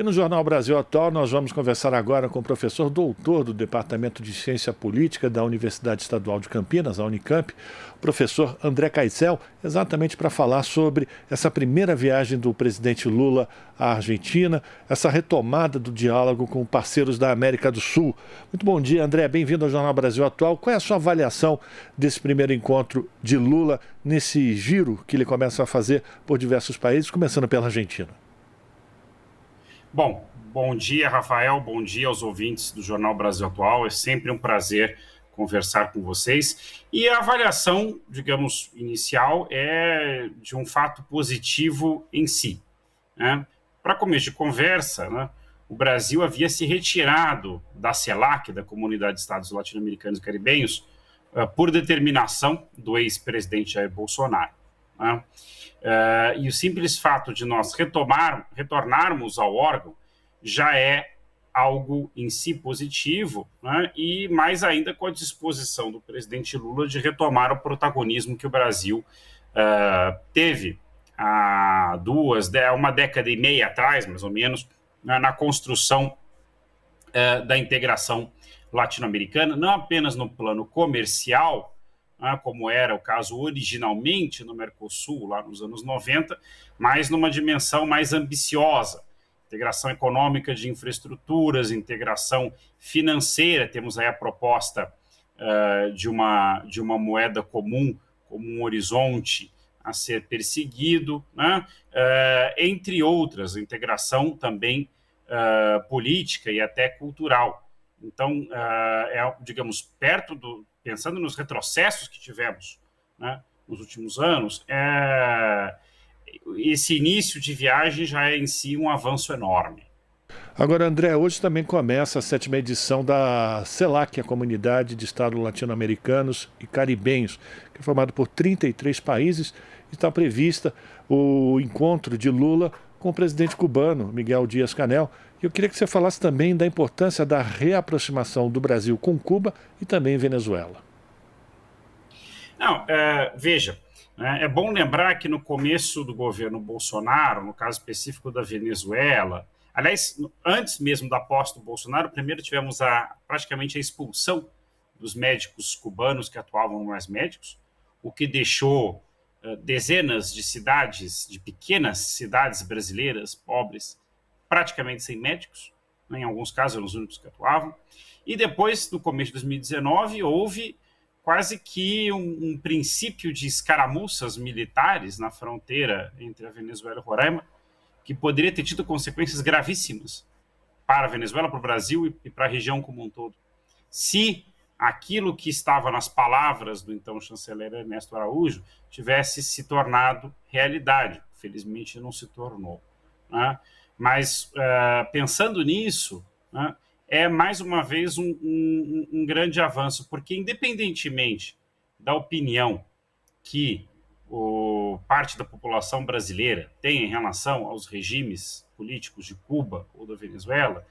E no Jornal Brasil Atual nós vamos conversar agora com o professor doutor do Departamento de Ciência Política da Universidade Estadual de Campinas, a Unicamp, o professor André Caicel, exatamente para falar sobre essa primeira viagem do presidente Lula à Argentina, essa retomada do diálogo com parceiros da América do Sul. Muito bom dia, André, bem-vindo ao Jornal Brasil Atual. Qual é a sua avaliação desse primeiro encontro de Lula nesse giro que ele começa a fazer por diversos países, começando pela Argentina? Bom dia, Rafael, bom dia aos ouvintes do Jornal Brasil Atual. É sempre um prazer conversar com vocês. E a avaliação, digamos, inicial é de um fato positivo em si, né? Para começo de conversa, né, o Brasil havia se retirado da CELAC, da Comunidade de Estados Latino-Americanos e Caribenhos, por determinação do ex-presidente Jair Bolsonaro, né? E o simples fato de nós retornarmos ao órgão já é algo em si positivo, né? E mais ainda com a disposição do presidente Lula de retomar o protagonismo que o Brasil teve há uma década e meia atrás, mais ou menos, na construção da integração latino-americana, não apenas no plano comercial, como era o caso originalmente no Mercosul, lá nos anos 90, mas numa dimensão mais ambiciosa. Integração econômica de infraestruturas, integração financeira, temos aí a proposta de uma moeda comum, como um horizonte a ser perseguido, né? Entre outras, integração também política e até cultural. Então, digamos, pensando nos retrocessos que tivemos, né, nos últimos anos, esse início de viagem já é em si um avanço enorme. Agora, André, hoje também começa a 7ª edição da CELAC, a Comunidade de Estados Latino-Americanos e Caribenhos, que é formada por 33 países, e está prevista o encontro de Lula com o presidente cubano, Miguel Díaz-Canel. E eu queria que você falasse também da importância da reaproximação do Brasil com Cuba e também Venezuela. Veja, é bom lembrar que no começo do governo Bolsonaro, no caso específico da Venezuela, aliás, antes mesmo da posse do Bolsonaro, primeiro tivemos praticamente a expulsão dos médicos cubanos que atuavam mais médicos, o que deixou dezenas de cidades, de pequenas cidades brasileiras, pobres, praticamente sem médicos, né? Em alguns casos eram os únicos que atuavam. E depois, no começo de 2019, houve quase que um princípio de escaramuças militares na fronteira entre a Venezuela e Roraima, que poderia ter tido consequências gravíssimas para a Venezuela, para o Brasil e para a região como um todo. Se aquilo que estava nas palavras do então chanceler Ernesto Araújo tivesse se tornado realidade. Felizmente não se tornou, né? Mas, pensando nisso, né, é mais uma vez um grande avanço, porque independentemente da opinião que parte da população brasileira tem em relação aos regimes políticos de Cuba ou da Venezuela,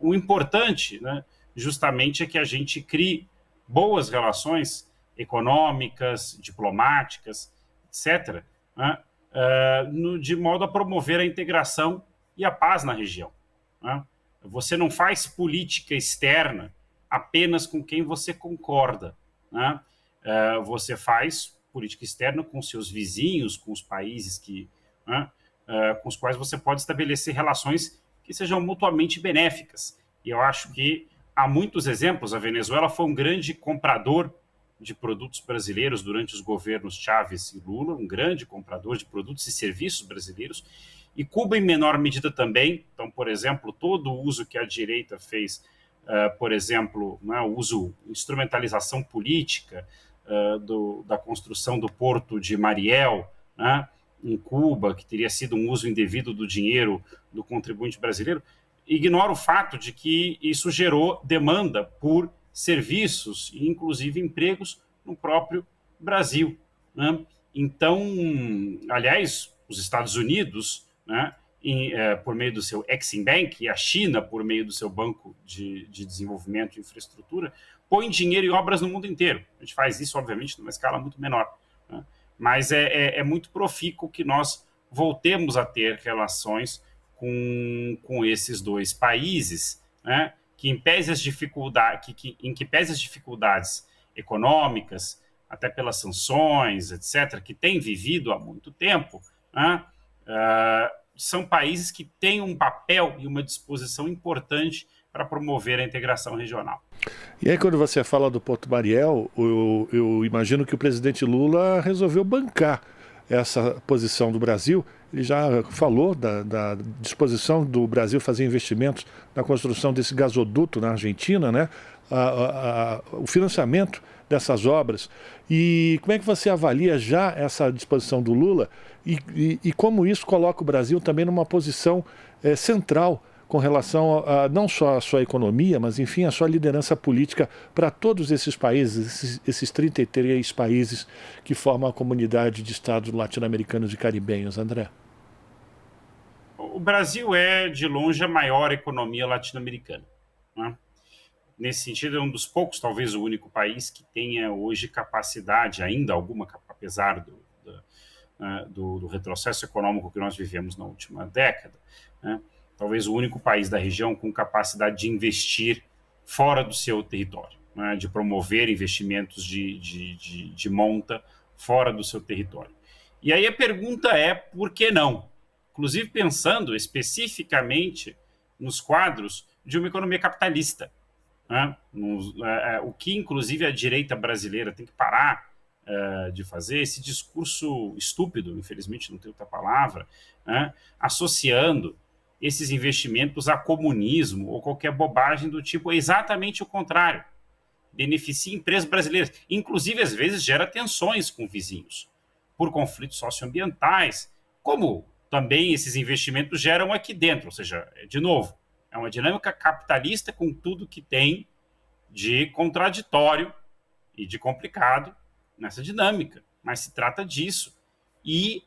o importante, né, justamente é que a gente crie boas relações econômicas, diplomáticas, etc., né, de modo a promover a integração e a paz na região, né? Você não faz política externa apenas com quem você concorda, né? Você faz política externa com seus vizinhos, com os países né, com os quais você pode estabelecer relações que sejam mutuamente benéficas. E eu acho que há muitos exemplos. A Venezuela foi um grande comprador de produtos brasileiros durante os governos Chávez e Lula, um grande comprador de produtos e serviços brasileiros, e Cuba em menor medida também. Então, por exemplo, todo o uso que a direita fez, por exemplo, né, o uso, instrumentalização política da construção do porto de Mariel, né, em Cuba, que teria sido um uso indevido do dinheiro do contribuinte brasileiro, ignora o fato de que isso gerou demanda por serviços e, inclusive, empregos no próprio Brasil, né? Então, aliás, os Estados Unidos, né, por meio do seu Exim Bank, e a China, por meio do seu Banco de Desenvolvimento e Infraestrutura, põe dinheiro em obras no mundo inteiro. A gente faz isso, obviamente, numa escala muito menor, né? Mas é muito profícuo que nós voltemos a ter relações com esses dois países, né, que em pese as dificuldades, em que pese as dificuldades econômicas, até pelas sanções, etc., que têm vivido há muito tempo, né, são países que têm um papel e uma disposição importante para promover a integração regional. E aí, quando você fala do Porto Mariel, eu imagino que o presidente Lula resolveu bancar essa posição do Brasil. Ele já falou da disposição do Brasil fazer investimentos na construção desse gasoduto na Argentina, né? O financiamento dessas obras. E como é que você avalia já essa disposição do Lula e como isso coloca o Brasil também numa posição central com relação a não só a sua economia, mas, enfim, a sua liderança política para todos esses países, esses 33 países que formam a comunidade de estados latino-americanos e caribenhos, André? O Brasil é, de longe, a maior economia latino-americana, né? Nesse sentido, é um dos poucos, talvez o único país que tenha hoje capacidade, ainda alguma, apesar do retrocesso econômico que nós vivemos na última década, né? Talvez o único país da região com capacidade de investir fora do seu território, né, de promover investimentos de monta fora do seu território. E aí a pergunta é, por que não? Inclusive pensando especificamente nos quadros de uma economia capitalista, né, o que inclusive a direita brasileira tem que parar de fazer, esse discurso estúpido, infelizmente não tem outra palavra, né, associando esses investimentos a comunismo ou qualquer bobagem do tipo, é exatamente o contrário. Beneficia empresas brasileiras. Inclusive, às vezes, gera tensões com vizinhos, por conflitos socioambientais, como também esses investimentos geram aqui dentro. Ou seja, de novo, é uma dinâmica capitalista com tudo que tem de contraditório e de complicado nessa dinâmica. Mas se trata disso. E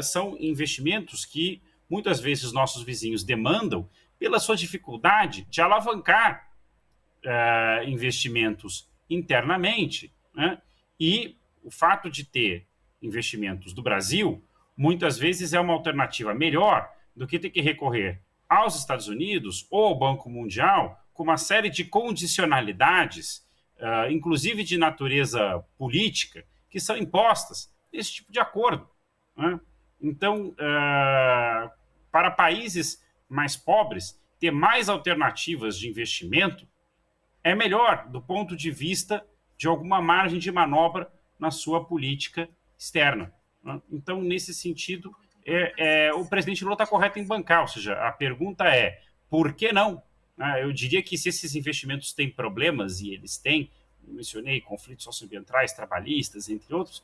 são investimentos que muitas vezes os nossos vizinhos demandam pela sua dificuldade de alavancar investimentos internamente, né? E o fato de ter investimentos do Brasil, muitas vezes é uma alternativa melhor do que ter que recorrer aos Estados Unidos ou ao Banco Mundial com uma série de condicionalidades, inclusive de natureza política, que são impostas nesse tipo de acordo, né? Então, para países mais pobres, ter mais alternativas de investimento é melhor do ponto de vista de alguma margem de manobra na sua política externa, né? Então, nesse sentido, o presidente Lula está correto em bancar, ou seja, a pergunta é, por que não? Eu diria que se esses investimentos têm problemas, e eles têm, eu mencionei conflitos socioambientais, trabalhistas, entre outros,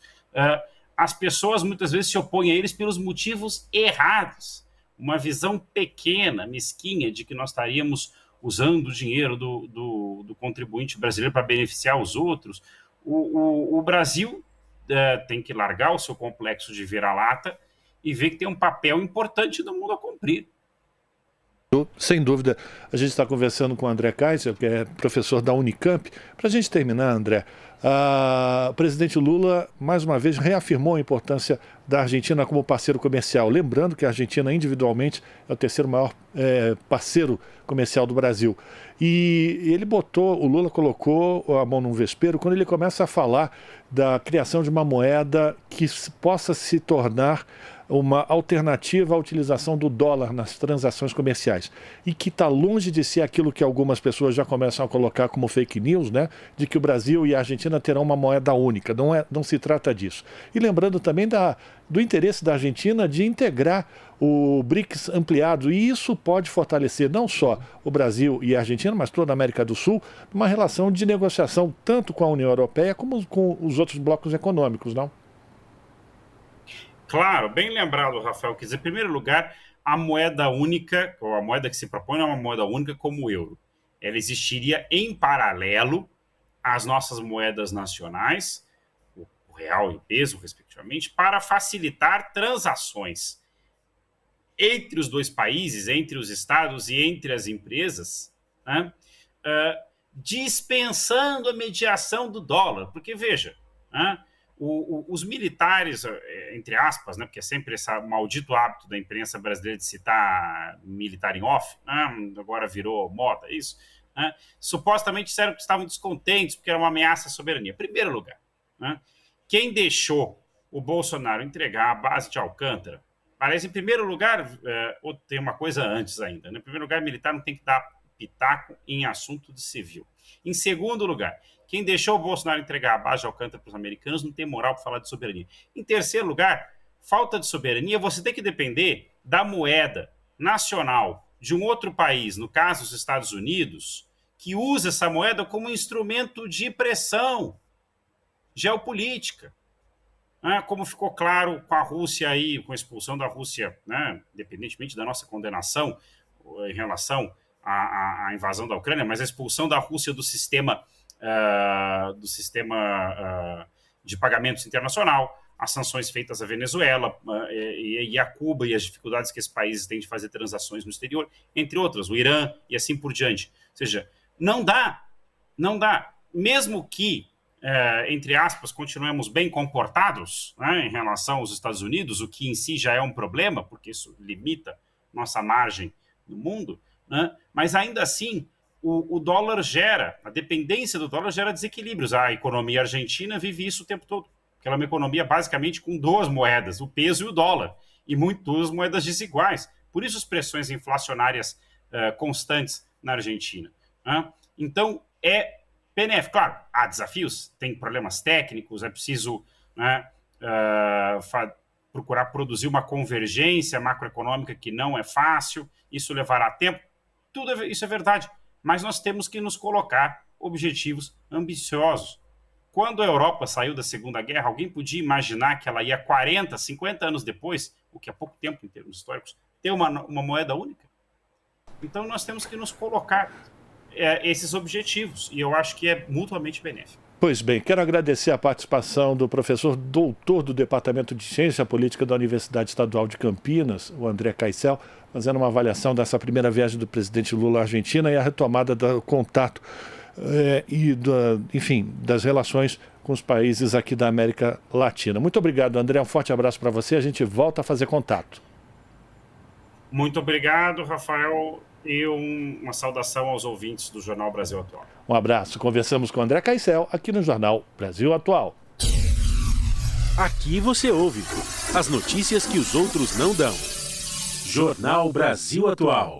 as pessoas muitas vezes se opõem a eles pelos motivos errados. Uma visão pequena, mesquinha, de que nós estaríamos usando o dinheiro do contribuinte brasileiro para beneficiar os outros. O Brasil tem que largar o seu complexo de vira-lata e ver que tem um papel importante no mundo a cumprir. Sem dúvida, a gente está conversando com o André Kaiser, que é professor da Unicamp. Para a gente terminar, André, o presidente Lula, mais uma vez, reafirmou a importância da Argentina como parceiro comercial. Lembrando que a Argentina, individualmente, é o terceiro maior parceiro comercial do Brasil. E o Lula colocou a mão num vespeiro quando ele começa a falar da criação de uma moeda que possa se tornar uma alternativa à utilização do dólar nas transações comerciais e que está longe de ser aquilo que algumas pessoas já começam a colocar como fake news, né, de que o Brasil e a Argentina terão uma moeda única. Não se trata disso. E lembrando também do interesse da Argentina de integrar o BRICS ampliado, e isso pode fortalecer não só o Brasil e a Argentina, mas toda a América do Sul, numa relação de negociação tanto com a União Europeia como com os outros blocos econômicos, não? Claro, bem lembrado, Rafael. Quer dizer, em primeiro lugar, a moeda única, ou a moeda que se propõe é uma moeda única como o euro. Ela existiria em paralelo às nossas moedas nacionais, o real e o peso, respectivamente, para facilitar transações entre os dois países, entre os estados e entre as empresas, né? Dispensando a mediação do dólar. Porque, veja, né? Os militares, entre aspas, né, porque é sempre esse maldito hábito da imprensa brasileira de citar militar em off, né, agora virou moda isso, né, supostamente disseram que estavam descontentes porque era uma ameaça à soberania. Em primeiro lugar, né, quem deixou o Bolsonaro entregar a base de Alcântara, aliás, em primeiro lugar, tem uma coisa antes ainda, né, em primeiro lugar, militar não tem que dar pitaco em assunto de civil. Em segundo lugar, quem deixou o Bolsonaro entregar a base de Alcântara para os americanos não tem moral para falar de soberania. Em terceiro lugar, falta de soberania, você tem que depender da moeda nacional de um outro país, no caso os Estados Unidos, que usa essa moeda como instrumento de pressão geopolítica. Como ficou claro com a Rússia aí, com a expulsão da Rússia, né, independentemente da nossa condenação em relação à invasão da Ucrânia, mas a expulsão da Rússia do sistema de pagamentos internacional, as sanções feitas à Venezuela e a Cuba e as dificuldades que esses países têm de fazer transações no exterior, entre outras, o Irã e assim por diante. Ou seja, não dá, mesmo que, entre aspas, continuemos bem comportados, né, em relação aos Estados Unidos, o que em si já é um problema, porque isso limita nossa margem no mundo, né, mas ainda assim, o dólar a dependência do dólar gera desequilíbrios. A economia argentina vive isso o tempo todo, porque ela é uma economia basicamente com duas moedas, o peso e o dólar, e duas moedas desiguais. Por isso as pressões inflacionárias constantes na Argentina. Né? Então, é benéfico. Claro, há desafios, tem problemas técnicos, é preciso, né, procurar produzir uma convergência macroeconômica que não é fácil, isso levará tempo, tudo isso é verdade. Mas nós temos que nos colocar objetivos ambiciosos. Quando a Europa saiu da Segunda Guerra, alguém podia imaginar que ela ia 40, 50 anos depois, o que é pouco tempo em termos históricos, ter uma moeda única? Então nós temos que nos colocar esses objetivos, e eu acho que é mutuamente benéfico. Pois bem, quero agradecer a participação do professor doutor do Departamento de Ciência Política da Universidade Estadual de Campinas, o André Caicel, fazendo uma avaliação dessa primeira viagem do presidente Lula à Argentina e a retomada do contato enfim, das relações com os países aqui da América Latina. Muito obrigado, André, um forte abraço para você, a gente volta a fazer contato. Muito obrigado, Rafael, e uma saudação aos ouvintes do Jornal Brasil Atual. Um abraço. Conversamos com André Caicel aqui no Jornal Brasil Atual. Aqui você ouve as notícias que os outros não dão. Jornal Brasil Atual.